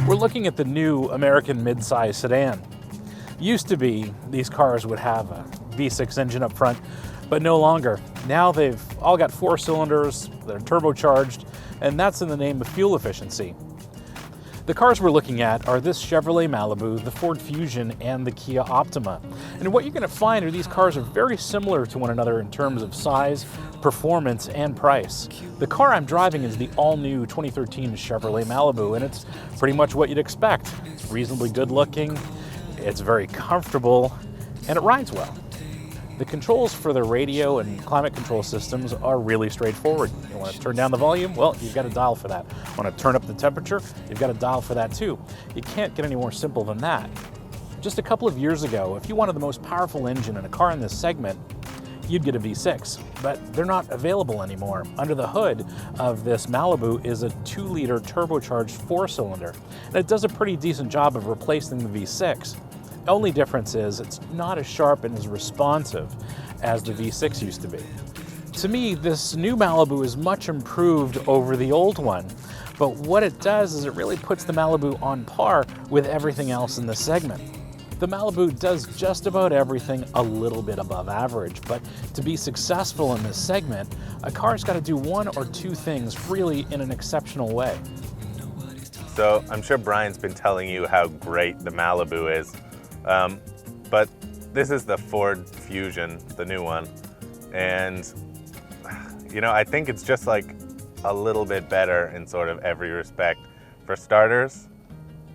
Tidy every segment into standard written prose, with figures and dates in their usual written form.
We're looking at the new American mid-size sedan. Used to be, these cars would have a V6 engine up front, but no longer. Now they've all got 4 cylinders, they're turbocharged, and that's in the name of fuel efficiency. The cars we're looking at are this Chevrolet Malibu, the Ford Fusion, and the Kia Optima. And what you're going to find are these cars are very similar to one another in terms of size, performance, and price. The car I'm driving is the all-new 2013 Chevrolet Malibu, and it's pretty much what you'd expect. It's reasonably good looking, it's very comfortable, and it rides well. The controls for the radio and climate control systems are really straightforward. You want to turn down the volume? Well, you've got a dial for that. Want to turn up the temperature? You've got a dial for that too. You can't get any more simple than that. Just a couple of years ago, if you wanted the most powerful engine in a car in this segment, you'd get a V6, but they're not available anymore. Under the hood of this Malibu is a 2-liter turbocharged 4-cylinder, and it does a pretty decent job of replacing the V6. The only difference is it's not as sharp and as responsive as the V6 used to be. To me, this new Malibu is much improved over the old one, but what it does is it really puts the Malibu on par with everything else in the segment. The Malibu does just about everything a little bit above average, but to be successful in this segment, a car's got to do 1 or 2 things really in an exceptional way. So I'm sure Brian's been telling you how great the Malibu is. But this is the Ford Fusion, the new one, and you know, I think it's just like a little bit better in sort of every respect. For starters,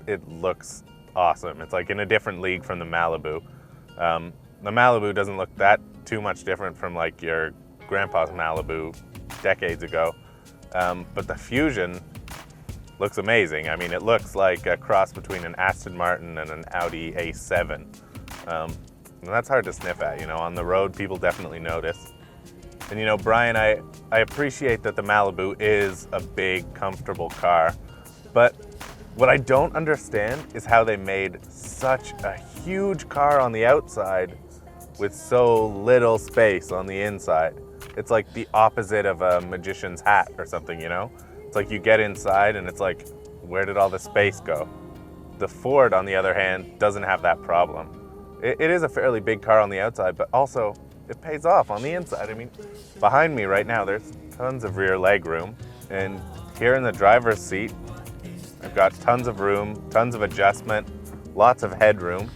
it looks awesome. It's like in a different league from the Malibu. The Malibu doesn't look that too much different from like your grandpa's Malibu decades ago, but the Fusion looks amazing. I mean, it looks like a cross between an Aston Martin and an Audi A7. And that's hard to sniff at, you know. On the road, people definitely notice. And you know, Brian, I appreciate that the Malibu is a big, comfortable car, but what I don't understand is how they made such a huge car on the outside with so little space on the inside. It's like the opposite of a magician's hat or something, you know? It's like you get inside and it's like, where did all the space go? The Ford, on the other hand, doesn't have that problem. It is a fairly big car on the outside, but also it pays off on the inside. I mean, behind me right now, there's tons of rear leg room. And here in the driver's seat, I've got tons of room, tons of adjustment, lots of headroom.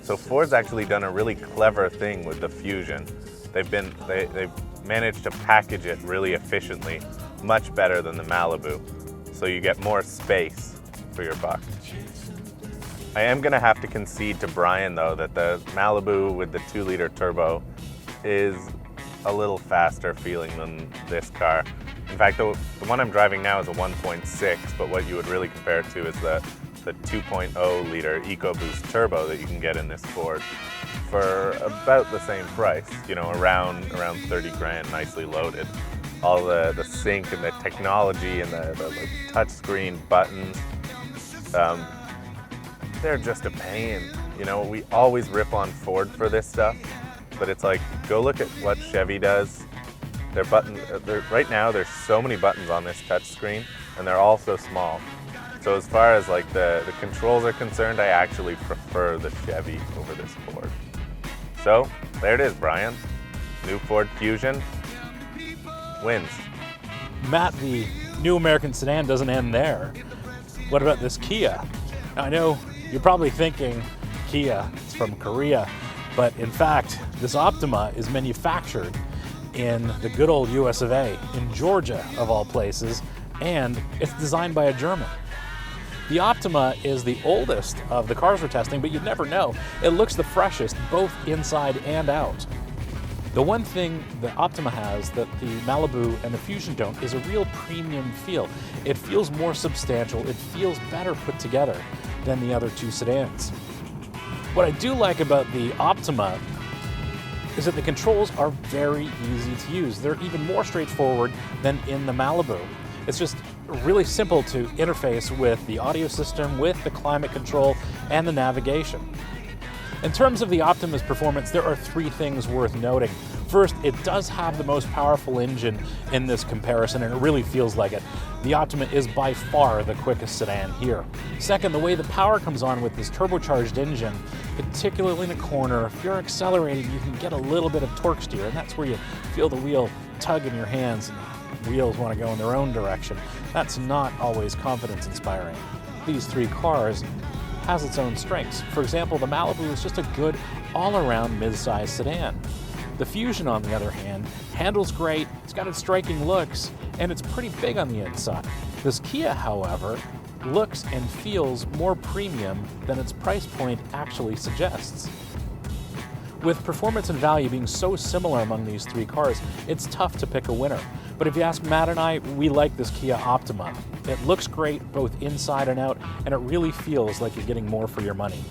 So Ford's actually done a really clever thing with the Fusion. They've managed to package it really efficiently, much better than the Malibu, so you get more space for your buck. I am going to have to concede to Brian, though, that the Malibu with the 2-liter turbo is a little faster feeling than this car. In fact, the one I'm driving now is a 1.6, but what you would really compare it to is the 2.0-liter EcoBoost turbo that you can get in this Ford for about the same price, you know, around 30 grand, nicely loaded. All the sync and the technology and the like, touchscreen buttons, they're just a pain. You know, we always rip on Ford for this stuff, but it's like, go look at what Chevy does. Right now, there's so many buttons on this touchscreen, and they're all so small. So as far as like the controls are concerned, I actually prefer the Chevy over this Ford. So there it is, Brian. New Ford Fusion wins. Matt, the new American sedan doesn't end there. What about this Kia? Now, I know you're probably thinking Kia is from Korea, but in fact, this Optima is manufactured in the good old US of A, in Georgia of all places, and it's designed by a German. The Optima is the oldest of the cars we're testing, but you'd never know. It looks the freshest, both inside and out. The one thing the Optima has that the Malibu and the Fusion don't is a real premium feel. It feels more substantial, it feels better put together than the other 2 sedans. What I do like about the Optima is that the controls are very easy to use. They're even more straightforward than in the Malibu. It's just really simple to interface with the audio system, with the climate control, and the navigation. In terms of the Optima's performance, there are 3 things worth noting. First, it does have the most powerful engine in this comparison, and it really feels like it. The Optima is by far the quickest sedan here. Second, the way the power comes on with this turbocharged engine, particularly in a corner, if you're accelerating, you can get a little bit of torque steer, and that's where you feel the wheel tug in your hands and the wheels want to go in their own direction. That's not always confidence inspiring. These 3 cars has its own strengths. For example, the Malibu is just a good all-around mid-size sedan. The Fusion, on the other hand, handles great, it's got its striking looks, and it's pretty big on the inside. This Kia, however, looks and feels more premium than its price point actually suggests. With performance and value being so similar among these 3 cars, it's tough to pick a winner. But if you ask Matt and I, we like this Kia Optima. It looks great both inside and out, and it really feels like you're getting more for your money.